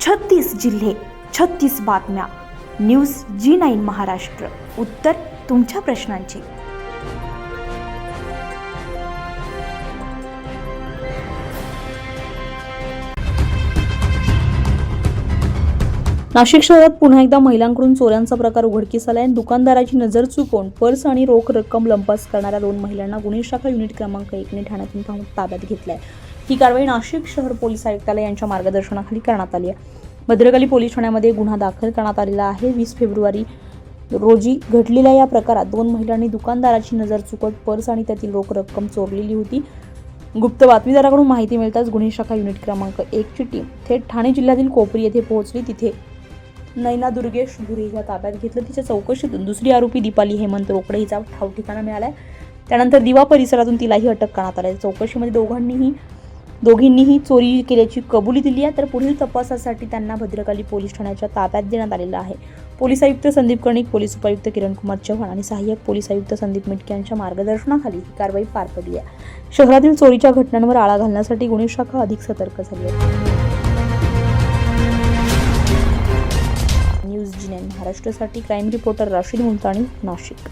36 जिल्हे, 36 बातम्या. News G9 Maharashtra. उत्तर तुमच्या प्रश्नांची. नाशिक शहरात पुन्हा एकदा महिलांकडून चोऱ्यांचा प्रकार उघडकीस आलाय. दुकानदाराची नजर चुकवून पर्स आणि रोख रक्कम लंपास करणाऱ्या 2 महिलांना गुन्हे शाखा युनिट क्रमांक 1 ने ठाण्यातून ताब्यात घेतलाय. ही कारवाई नाशिक शहर पोलीस आयुक्तालय यांच्या मार्गदर्शनाखाली करण्यात आली आहे. भद्रकाली पोलीस ठाण्यामध्ये गुन्हा दाखल करण्यात आलेला आहे. 20 फेब्रुवारी रोजी घडलेल्या या प्रकारात 2 महिलांनी दुकानदाराची नजर चुकवत पर्स आणि त्यातील रोख रक्कम चोरलेली होती. गुप्त बातमीदाराकडून माहिती मिळताच गुन्हे शाखा युनिट क्रमांक 1 ची टीम थेट ठाणे जिल्ह्यातील कोपरी येथे पोहोचली. तिथे नैना दुर्गेश भुरे हिला ताब्यात घेतलं. तिच्या चौकशीतून दुसरी आरोपी दीपाली हेमंत रोकडे हिचा ठाव ठिकाणा मिळालाय. त्यानंतर दिवा परिसरातून तिलाही अटक करण्यात आली. चौकशीमध्ये दोघींनीही चोरी केल्याची कबुली दिली आहे. तर पुढील तपासासाठी त्यांना भद्रकाली पोलीस ठाण्याच्या ताब्यात देण्यात आलेलं आहे. पोलीस आयुक्त संदीप कर्णिक, पोलीस उपायुक्त किरण कुमार चव्हाण आणि सहाय्यक पोलीस आयुक्त संदीप मिटके यांच्या मार्गदर्शनाखाली ही कारवाई पार पडली आहे. शहरातील चोरीच्या घटनांवर आळा घालण्यासाठी गुन्हे शाखा अधिक सतर्क झाली आहे. न्यूज G9 महाराष्ट्रासाठी क्राईम रिपोर्टर राशीद मुलतानी, नाशिक.